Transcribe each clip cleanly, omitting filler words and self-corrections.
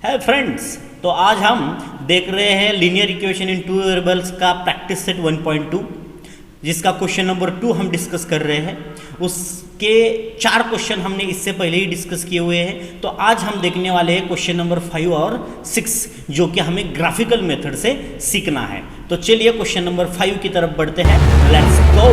है फ्रेंड्स, तो आज हम देख रहे हैं linear equation in two variables का प्रैक्टिस सेट 1.2, जिसका क्वेश्चन नंबर 2 हम डिस्कस कर रहे हैं। उसके 4 क्वेश्चन हमने इससे पहले ही डिस्कस किए हुए हैं, तो आज हम देखने वाले हैं क्वेश्चन नंबर 5 और 6, जो कि हमें ग्राफिकल मेथड से सीखना है। तो चलिए क्वेश्चन नंबर 5 की तरफ बढ़ते हैं। Let's go.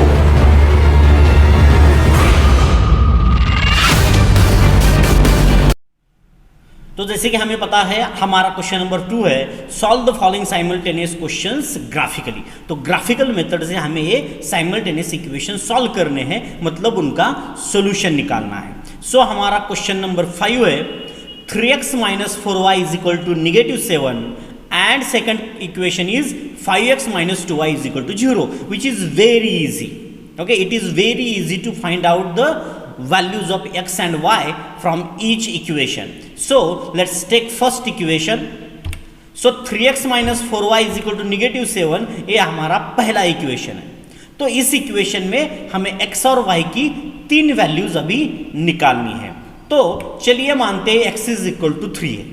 तो जैसे कि हमें पता है हमारा क्वेश्चन नंबर 2 है, solve the following simultaneous questions graphically. तो ग्राफिकल मेथड से हमें ये साइमल्टेनियस इक्वेशन सॉल्व करने हैं, मतलब उनका सॉल्यूशन निकालना है। सो हमारा क्वेश्चन नंबर 5 है 3x - 4y = -7 and second equation is 5x - 2y = 0, which is very easy. Okay, it is very easy to find out the values of x and y from each equation. So let's take first equation. So 3x - 4y = -7, ये हमारा पहला equation है। तो इस equation में हमें x और y की 3 वैल्यूज अभी निकालनी है। तो चलिए मानते हैं x = 3 है।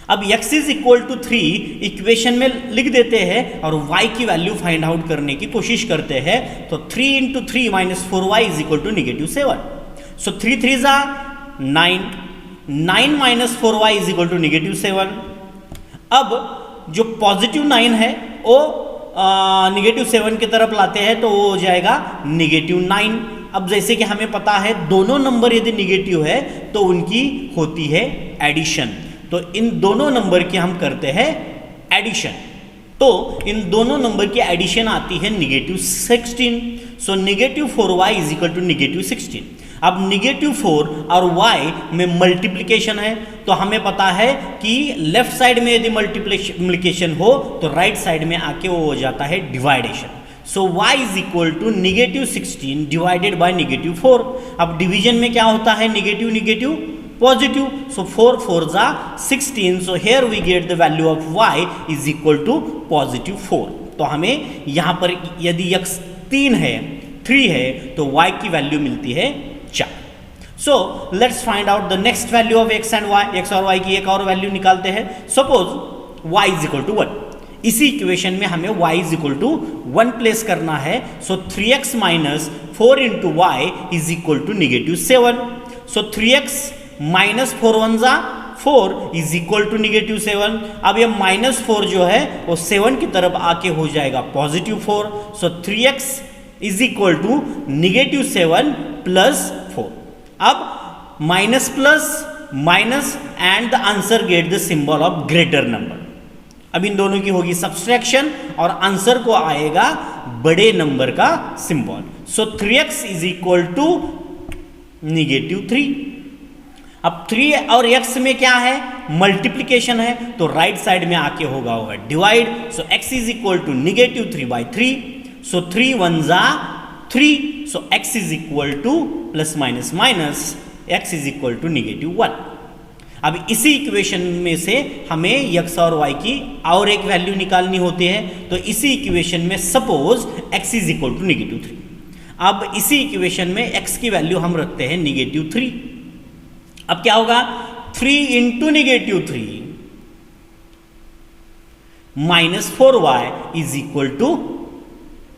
अब x = 3 इक्वेशन में लिख देते हैं और y की वैल्यू फाइंड आउट करने की कोशिश करते हैं। तो 3 × 3 - 4y = -7। सो 3 3 9, 9 - 4y = -7। अब जो पॉजिटिव 9 है वो -7 की तरफ लाते हैं, तो वो हो जाएगा -9। अब जैसे कि हमें पता है दोनों नंबर यदि निगेटिव है तो उनकी होती है एडिशन। तो इन दोनों नंबर की हम करते हैं एडिशन। तो इन दोनों नंबर की एडिशन आती है -16। सो -4y = -16। अब -4 और y में मल्टीप्लिकेशन है, तो हमें पता है कि लेफ्ट साइड में यदि मल्टीप्लिकेशन हो तो राइट साइड में आके वो हो जाता है डिवाइडेशन। सो y = -16 डिवाइडेड बाय -4। अब डिवीजन में क्या होता है, negative positive, so 4 4 16, so here we get the value of y is equal to +4। तो हमें यहाँ पर यदि x 3 है तो y की वैल्यू मिलती है 4। so let's find out the next value of x and y। x और y की एक और वैल्यू निकालते हैं। सपोज y = 1, इसी इक्वेशन में हमें y = 1 प्लेस करना है। सो 3x - 4 × y = -7। सो 3x - 4 1 4 = -7। अब ये -4 जो है वो 7 की तरफ आके हो जाएगा +4। सो 3x = -7 + 4। अब minus plus minus and the answer get the symbol of greater number. अब इन दोनों की होगी सब्सट्रैक्शन और आंसर को आएगा बड़े नंबर का सिंबल। सो 3x = -3। अब 3 और x में क्या है, मल्टीप्लिकेशन है, तो राइट साइड में आके होगा डिवाइड। सो x = -3/3। सो 3 1 3। सो x = ±- x = -1। अब इसी इक्वेशन में से हमें x और y की और एक वैल्यू निकालनी होती है। तो इसी इक्वेशन में सपोज x = -3। अब इसी इक्वेशन में x की वैल्यू हम रखते हैं -3। अब क्या होगा, 3 × -3 -4y =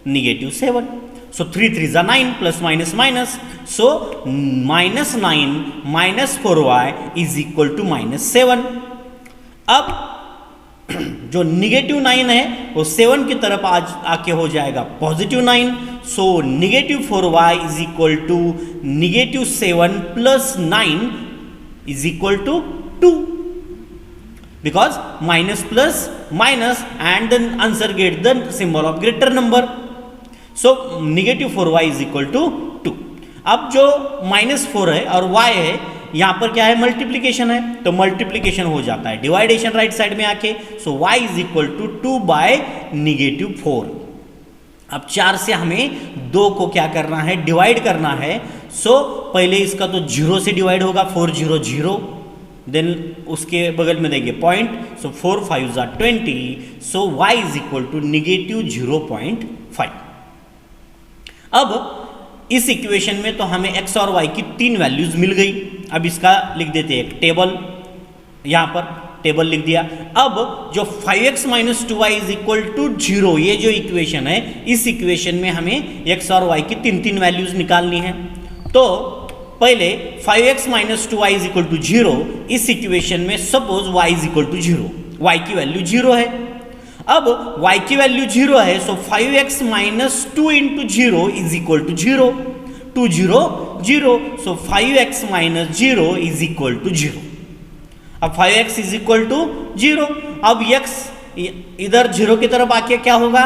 -7। सो 3 3 9 +- सो -9 - 4y = -7। अब जो -9 है वो 7 की तरफ आके हो जाएगा +9। सो -4y = -7 + 9 = 2, because minus plus minus and then answer get the symbol of greater number. So -4y = 2। अब जो -4 है और y है, यहाँ पर क्या है, मल्टीप्लिकेशन है, तो मल्टीप्लिकेशन हो जाता है डिवाइडेशन राइट साइड में आके। सो y = 2/-4। अब 4 से हमें 2 को क्या करना है, डिवाइड करना है। सो पहले इसका तो 0 से डिवाइड होगा, 4 0 0, देन उसके बगल में देंगे पॉइंट। सो 4 5 20। सो y = -0.5। अब इस इक्वेशन में तो हमें x और y की 3 वैल्यूज मिल गई। अब इसका लिख देते हैं एक टेबल। यहाँ पर टेबल लिख दिया। अब जो 5x minus 2y is equal to 0, ये जो इक्वेशन है, इस इक्वेशन में हमें x और y की तीन तीन वैल्यूज निकालनी है। तो पहले 5x minus 2y is equal to 0, इस इक्वेशन में suppose y is equal to 0, y की वैल्यू 0 है। अब y की वैल्यू 0 है, so 5x minus 2 into 0 is equal to 0, 2 0 0, so 5x minus 0 is equal to 0। अब 5x इज इक्वल टू 0, अब x इधर 0 की तरफ आके क्या होगा,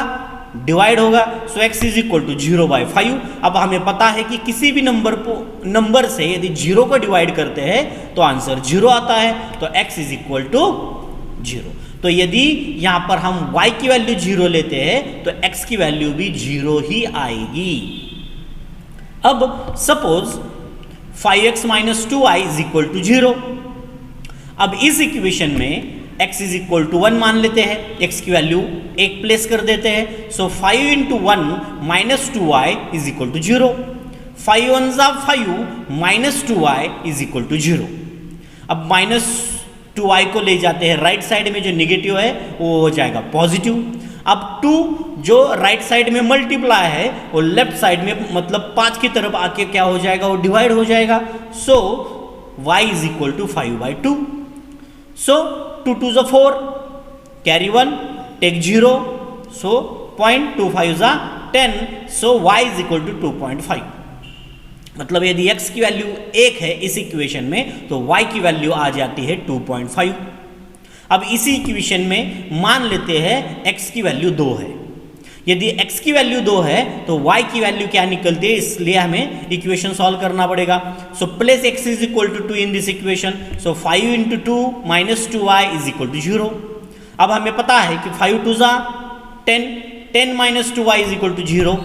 डिवाइड होगा, so x is equal to 0 by 5। अब हमें पता है कि किसी भी नंबर से यदि 0 को डिवाइड करते हैं तो आंसर 0 आता है, तो x इज इक्वल टू 0। तो यदि यहाँ पर हम y की वैल्यू 0 लेते हैं तो x की वैल्यू भी 0 ही आएगी। अब suppose 5x minus 2y is equal to 0। अब इस इक्वेशन में x इज इक्वल टू 1 मान लेते हैं, x की वैल्यू 1 प्लेस कर देते हैं, so 5 into 1 minus 2y is equal to 0, 5 1 जा 5 minus 2y is equal to 0। अब माइनस 2y को ले जाते हैं राइट साइड में, जो निगेटिव है वो हो जाएगा पॉजिटिव। अब 2 जो राइट साइड में मल्टीप्लाई है वो लेफ्ट साइड में मतलब 5 की तरफ आके क्या हो जाएगा, वो डिवाइड हो जाएगा, so y is equal to 5 by 2। So 2 2 is 4, carry 1, take 0, so 0.25 is 10, so y is equal to 2.5। मतलब यदि x की वैल्यू 1 है इस इक्वेशन में तो y की वैल्यू आ जाती है 2.5। अब इसी इक्वेशन में मान लेते हैं x की वैल्यू 2 है। यदि x की वैल्यू 2 है तो y की वैल्यू क्या निकलती है, इसलिए हमें इक्वेशन सॉल्व करना पड़ेगा। So place x is equal to 2 in this equation, so 5 into 2 minus 2y is equal to 0। अब हमें पता है कि 5 2 जा 10, 10 minus 2y is equal to 0।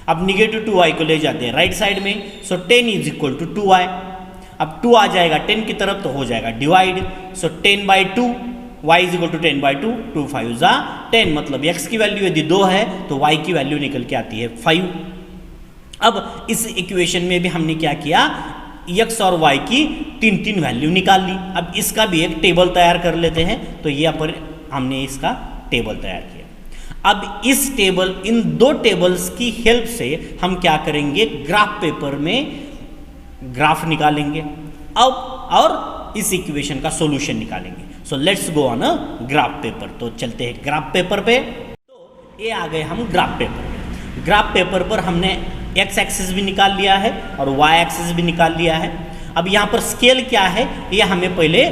अब निगेटिव 2y को ले जाते हैं राइट साइड में, सो 10 इज इक्वल टू 2y। अब 2 आ जाएगा 10 की तरफ तो हो जाएगा divide, so 10 by 2, y is equal to 10 by 2, 2 5 जा 10, मतलब x की वैल्यू यदि 2 है तो y की वैल्यू निकल के आती है 5। अब इस इक्वेशन में भी हमने क्या किया, x और y की तीन तीन वैल्यू निकाल ली। अब इसका भी एक टेबल तैयार कर लेते हैं, तो यहाँ पर हमने इसका टेबल तैयार किया। अब इस टेबल, इन दो टेबल्स की हेल्प से हम क्या करेंगे, ग्राफ पेपर में ग्राफ निकालेंगे अब और इस इक्वेशन का सॉल्यूशन निकालेंगे। So let's go on a graph paper. तो चलते हैं ग्राफ पेपर पे। तो ये आ गए हम ग्राफ पेपर पे। ग्राफ पेपर पर हमने x एक्सिस भी निकाल लिया है और y एक्सिस भी निकाल लिया है। अब यहाँ पर स्केल क्या है ये हमें पहले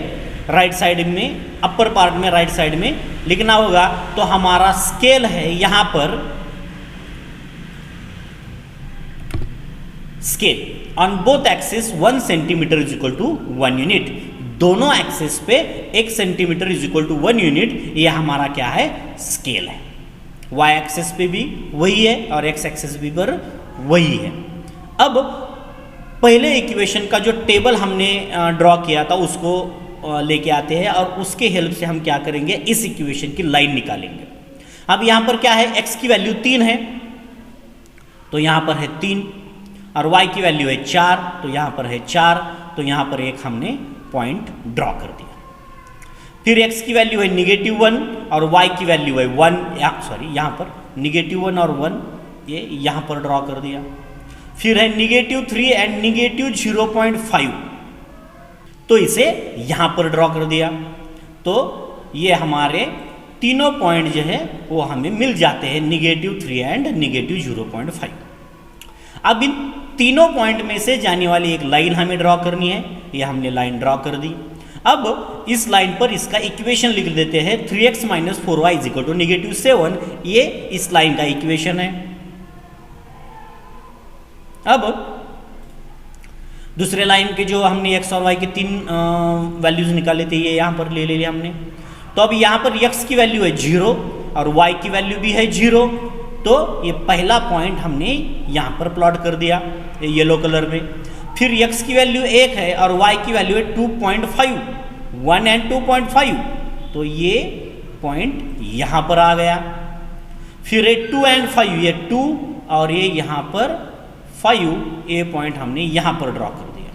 राइट साइड में, अपर पार्ट में राइट साइड में लिखना होगा। तो हमारा स्केल है यहाँ पर, scale on both axis 1 centimetre is equal to 1 unit. दोनों एक्सिस पे 1 centimetre is equal to 1 unit, ये हमारा क्या है, स्केल है। y एक्सिस पे भी वही है और x एक्सिस भी पर वही है। अब पहले इक्वेशन का जो टेबल हमने ड्रॉ किया था उसको लेके आते हैं और उसके हेल्प से हम क्या करेंगे, इस इक्वेशन की लाइन निकालेंगे। अब यहाँ पर क्या है, x की वैल्यू 3 है तो यहाँ पर है 3, और y की वैल्यू है 4 तो यहाँ पर है 4, तो यहाँ पर एक हमने पॉइंट ड्रॉ कर दिया। फिर x की वैल्यू है -1 और y की वैल्यू है 1, यहाँ पर -1 और 1 ये यहाँ पर ड्रॉ कर दिया। फिर है -3 एंड -0.5, तो इसे यहाँ पर ड्रॉ कर दिया। तो ये हमारे तीनों पॉइंट जो है वो हमें मिल जाते हैं, -3 एंड -0.5। अब इन तीनों पॉइंट में से जाने वाली एक लाइन हमें ड्रॉ करनी है, ये हमने लाइन ड्रॉ कर दी। अब इस लाइन पर इसका इक्वेशन लिख देते हैं, 3x minus 4y is equal to -7, ये इस लाइन का इक्वेशन है। अब दूसरे लाइन के जो हमने x और y के 3 वैल्यूज निकाले थे ये यहाँ पर ले लिया हमने। तो अब यहाँ पर x की वैल्यू है 0 और y की वैल्यू भी है 0, तो ये पहला पॉइंट हमने यहाँ पर प्लॉट कर दिया येलो कलर में। फिर x की वैल्यू 1 है और y की वैल्यू है 2.5, 1 एंड 2.5, तो ये पॉइंट यहाँ पर आ गया। फिर ये 2 एंड 5, ये 2 और ये यहाँ पर 5, ये पॉइंट हमने यहाँ पर ड्रॉ कर दिया।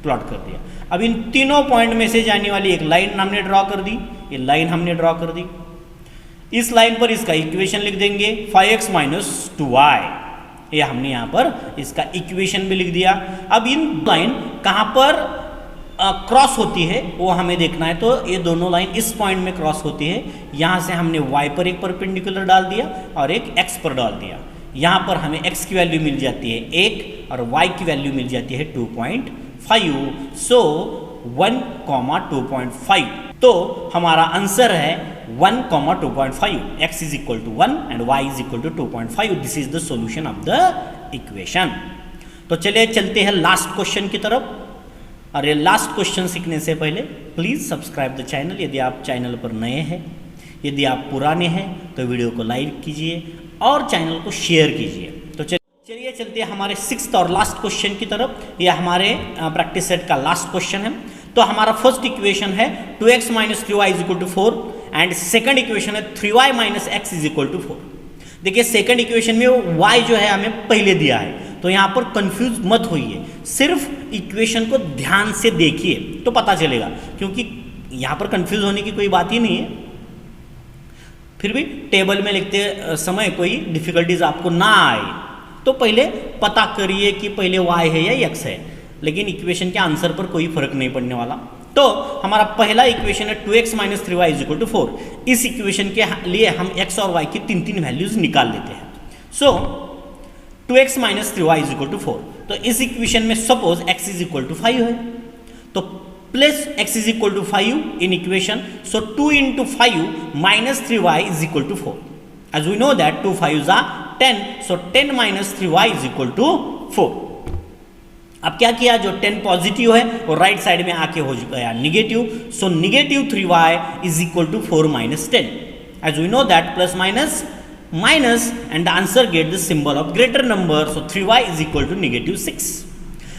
प्लॉट कर दिया। अब इन तीनों पॉइंट में से जाने वाली एक लाइन हमने ड्रॉ कर दी, ये लाइन हमने ड्रॉ कर दी। इस लाइन पर इसका इक्वेशन लिख देंगे 5x माइनस 2y, ये हमने यहाँ पर इसका इक्वेशन भी लिख दिया। अब इन लाइन कहाँ पर क्रॉस होती है वो हमें देखना है, तो ये दोनों लाइन इस पॉइंट में क्रॉस होती है। यहाँ से हमने y पर एक परपेंडिकुलर डाल दिया और एक x पर डाल दिया। यहाँ पर हमें x की वैल्यू मिल जाती है 1 और y की वैल्यू मिल जाती है 2.5, सो 1, 2.5। तो हमारा आंसर है 1, 2.5, x is equal to 1 and y is equal to 2.5। This is the solution of the equation. तो चलिए चलते हैं लास्ट क्वेश्चन की तरफ। और ये लास्ट क्वेश्चन सीखने से पहले प्लीज़ सब्सक्राइब द चैनल यदि आप चैनल पर नए हैं। यदि आप पुराने हैं तो वीडियो को लाइक कीजिए और चैनल को शेयर कीजिए। तो चलिए चलते हैं हमारे 6th और लास्ट क्वेश्चन की तरफ। यह हमारे प्रैक्टिस सेट का लास्ट क्वेश्चन है। तो हमारा फर्स्ट इक्वेशन है 2x minus 3y is equal to 4 and second equation है 3y minus x is equal to 4। देखिए सेकंड इक्वेशन में y जो है हमें पहले दिया है, तो यहाँ पर कंफ्यूज मत होइए, सिर्फ इक्वेशन को ध्यान से देखिए तो पता चलेगा, क्योंकि यहाँ पर कंफ्यूज होने की कोई बात ही नहीं है। फिर भी टेबल में लिखते समय कोई डिफिकल्टीज आपको ना आए तो पहले पता करिए कि पहले y है या x है, लेकिन इक्वेशन के आंसर पर कोई फर्क नहीं पड़ने वाला। तो हमारा पहला इक्वेशन है 2x minus 3y is equal to 4। इस इक्वेशन के लिए हम x और y की 3 वैल्यूज निकाल लेते हैं। So 2x minus 3y is equal to 4। तो इस इक्वेशन में suppose x is equal to 5 है, तो plus x is equal to 5 in equation, so 2 into 5 minus 3y is equal to 4। As we know that 2 5 are 10, so 10 minus 3y is equal to 4। अब क्या किया, जो 10 positive है वो right side में आके हो गया negative, so negative 3y is equal to 4 minus 10। As we know that plus minus minus and the answer get the symbol of greater number, so 3y is equal to negative 6।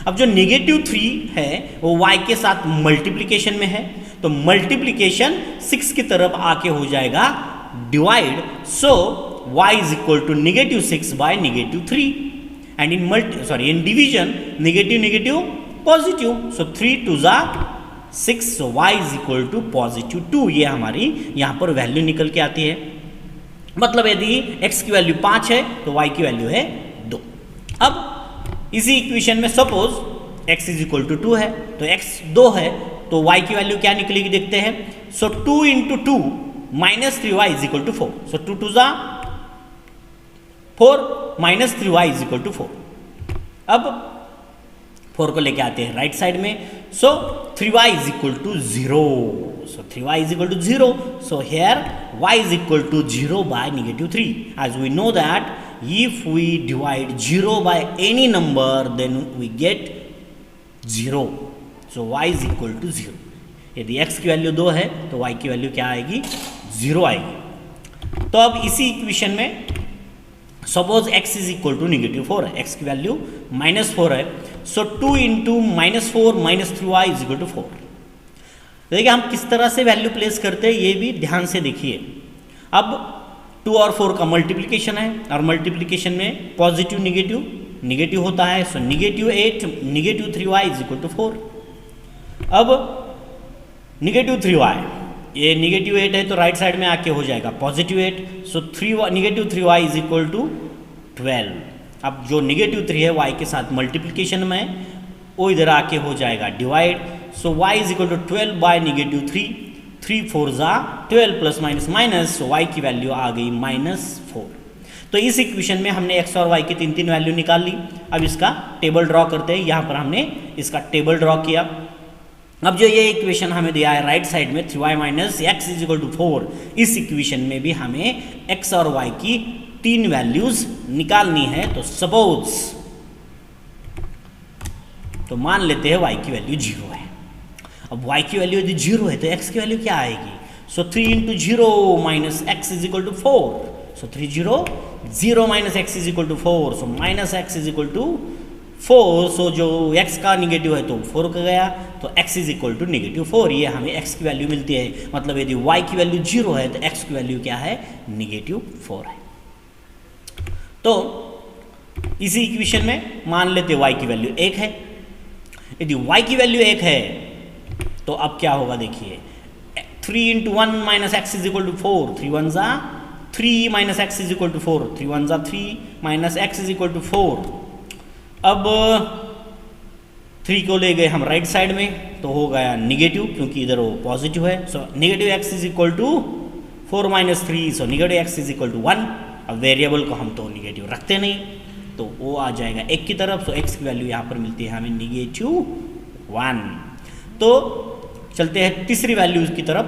अब जो negative 3 है वो y के साथ multiplication में है, तो multiplication 6 की तरफ आके हो जाएगा divide, so y is equal to negative 6 by negative 3 and in division negative negative positive, so 3 2 जा 6, so y is equal to positive 2। ये हमारी यहाँ पर वैल्यू निकल के आती है। मतलब यदि x की वैल्यू 5 है तो y की वैल्यू है 2। अब इसी इक्वेशन में suppose x is equal to 2 है, तो x 2 है तो y की वैल्यू क्या निकलेगी देखते हैं। So 2 into 2 minus 3y is equal to 4, so 2 2 जा 4 minus 3y is equal to 4। अब 4 को लेके आते हैं राइट साइड में, so 3y is equal to 0, so 3y is equal to 0, so here y is equal to 0 by negative 3। As we know that if we divide 0 by any number then we get 0, so y is equal to 0। यदि x की value 2 है तो y की value क्या आएगी, 0 आएगी। तो अब इसी इक्वेशन में suppose x is equal to negative 4 है, x की वैल्यू माइनस 4 है, so 2 into minus 4 minus 3y is equal to 4। देखिए हम किस तरह से वैल्यू प्लेस करते हैं ये भी ध्यान से देखिए। अब 2 और 4 का मल्टीप्लिकेशन है और मल्टीप्लिकेशन में पॉजिटिव निगेटिव निगेटिव होता है, so negative 8 negative 3y is equal to 4। अब निगेटिव 3y, ये निगेटिव 8 है तो राइट साइड में आके हो जाएगा positive 8, so negative 3y is equal to 12। अब जो निगेटिव 3 है y के साथ मल्टीप्लिकेशन में वो इधर आके हो जाएगा divide, so y is equal to 12 by negative 3, 3 4 जा 12 प्लस माइनस माइनस, y की वैल्यू आ गई -4। तो इस इक्वेशन में हमने x और y की 3 वैल्यू निकाल ली। अब इसका टेबल ड्रॉ करते हैं, यहाँ पर हमने इसका टेबल ड्रॉ किया। अब जो ये इक्वेशन हमें दिया है राइट साइड में 3y minus x is equal to 4, इस इक्वेशन में भी हमें x और y की 3 वैल्यूज निकालनी है। तो सपोज तो मान लेते हैं y की वैल्यू 0 है। अब y की वैल्यू यदि 0 है तो x की वैल्यू क्या आएगी, so 3 into 0 minus x is equal to 4, so 3 0 0 minus x is equal to 4, so minus x is equal to 4, so जो x का निगेटिव है तो 4 का गया, तो x is equal to negative 4। ये हमें x की वैल्यू मिलती है। मतलब यदि y की वैल्यू 0 है तो x की वैल्यू क्या है, निगेटिव 4 है। तो इसी इक्वेशन में मान लेते y की वैल्यू 1 है। यदि y की वैल्यू 1 है तो अब क्या होगा देखिए, 3 into 1 minus x is equal to 4, 3 1 जा 3 minus x is equal to 4, 3 1 जा 3 minus x is equal to 4। अब 3 को ले गए हम राइट साइड में तो हो गया निगेटिव, क्योंकि इधर वो पॉजिटिव है। So negative x is equal to 4 minus 3, so negative x is equal to 1। अब वेरिएबल को हम तो निगेटिव रखते नहीं, तो वो आ जाएगा 1 की तरफ। सो एक्स की वैल्यू यहाँ पर मिलती है हमें -1। तो चलते हैं तीसरी वैल्यू की तरफ।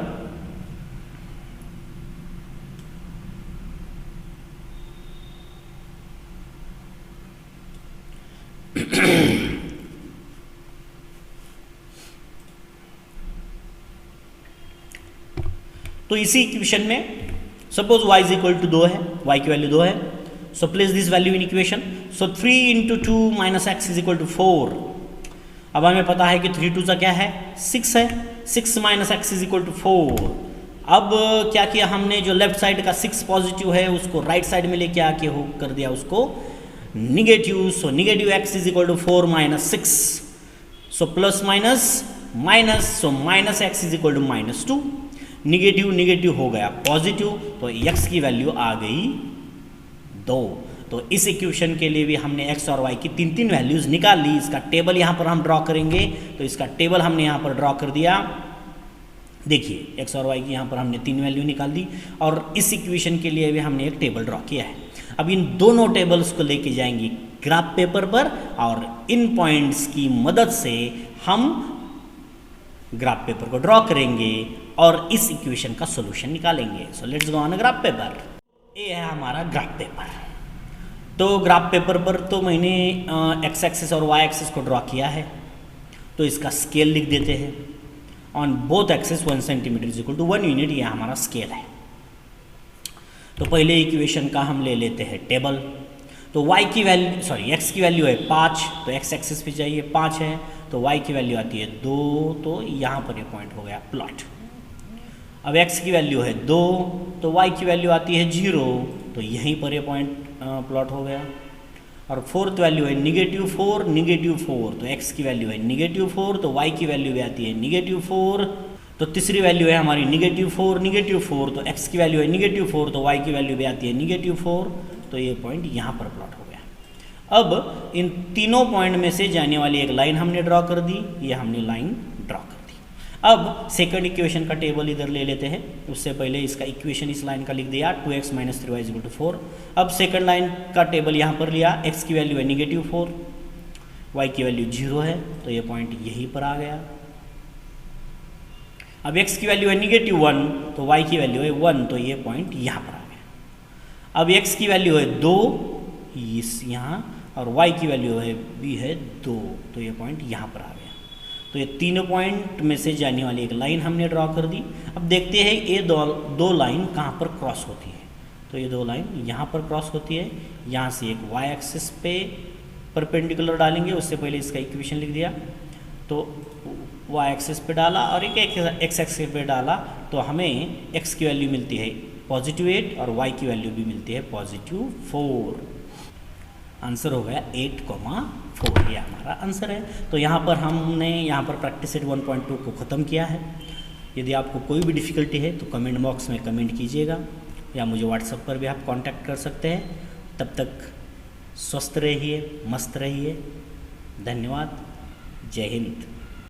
तो इसी इक्वेशन में suppose y is equal to 2 है, y की वैल्यू 2 है। So place this value in equation. So 3 into 2 minus x is equal to 4। अब हमें पता है कि 3 2 का क्या है 6 है, 6 minus x is equal to 4। अब क्या किया हमने, जो लेफ्ट साइड का 6 पॉजिटिव है उसको राइट साइड में लेके आके हो कर दिया उसको negative. So negative x is equal to 4 minus 6। So plus minus minus, so minus x is equal to -2। Negative negative हो गया पॉजिटिव, तो x की वैल्यू आ गई 2। तो इस इक्वेशन के लिए भी हमने x और y की 3 वैल्यूज निकाल ली। इसका टेबल यहाँ पर हम ड्रॉ करेंगे, तो इसका टेबल हमने यहाँ पर ड्रॉ कर दिया। देखिए x और y की यहाँ पर हमने 3 वैल्यू निकाल दी, और इस इक्वेशन के लिए भी हमने एक टेबल ड्रॉ किया है। अब इन दोनों टेबल्स को लेके जाएंगे ग्राफ पेपर पर, और इन पॉइंट्स की मदद से हम ग्राफ पेपर को ड्रॉ करेंगे और इस इक्वेशन का सॉल्यूशन निकालेंगे। So let's go on graph paper. ये है हमारा ग्राफ पेपर। तो ग्राफ पेपर पर तो मैंने एक्स एक्सिस और वाई एक्सिस को ड्रॉ किया है, तो इसका स्केल लिख देते हैं। On both axis 1 centimetre is equal to 1 unit, ये हमारा स्केल है। तो पहले इक्वेशन का हम ले लेते हैं टेबल। तो y की वैल्यू x की वैल्यू है 5, तो x एक्सिस पे चाहिए 5 है, तो y की वैल्यू आती है 2, तो यहाँ पर ये पॉइंट हो गया प्लॉट। अब x की वैल्यू है 2, तो y की वैल्यू आती है 0, तो यहीं पर ये पॉइंट प्लॉट हो गया। और फोर्थ वैल्यू है -4, -4, तो x की वैल्यू है -4, तो y की वैल्यू भी आती है -4। तो तीसरी वैल्यू है हमारी -4, -4, तो x की वैल्यू है -4, तो y की वैल्यू भी आती है -4, तो ये पॉइंट यहाँ पर प्लॉट हो गया। अब इन तीनों पॉइंट में से जाने वाली एक लाइन हमने ड्रॉ कर दी, ये हमने लाइन ड्रॉ कर दी। अब सेकंड इक्वेशन का टेबल इधर ले लेते हैं। उससे पहले इसका इक्वेशन इस लाइन का लिख दिया 2x - 3y = 4। अब सेकंड लाइन का टेबल यहाँ पर लिया, x की वैल्यू है -4, y की वैल्यू 0 है, तो ये पॉइंट यहीं पर आ गया। अब x की वैल्यू है -1, तो y की वैल्यू है 1, तो ये पॉइंट यहाँ पर आ गया। अब x की वैल्यू है 2 इस यहाँ, और y की वैल्यू है भी है 2, तो ये पॉइंट यहाँ पर आ गया। तो ये तीनों पॉइंट में से जाने वाली एक लाइन हमने ड्रॉ कर दी। अब देखते हैं ये दो लाइन कहाँ पर क्रॉस होती है। तो ये 2 लाइन यहाँ पर क्रॉस होती है, यहाँ से एक y एक्सिस पे परपेंडिकुलर डालेंगे। उससे पहले इसका इक्वेशन लिख दिया, तो y एक्सिस पे डाला और एक x एक्सिस पे डाला, तो हमें x की वैल्यू मिलती है +8 और y की वैल्यू भी मिलती है +4। आंसर हो गया 8,4, ये हमारा आंसर है। तो यहाँ पर हमने प्रैक्टिस सेट 1.2 को ख़त्म किया है। यदि आपको कोई भी डिफ़िकल्टी है तो कमेंट बॉक्स में कमेंट कीजिएगा, या मुझे व्हाट्सएप पर भी आप कांटेक्ट कर सकते हैं। तब तक स्वस्थ रहिए, मस्त रहिए। धन्यवाद। जय हिंद।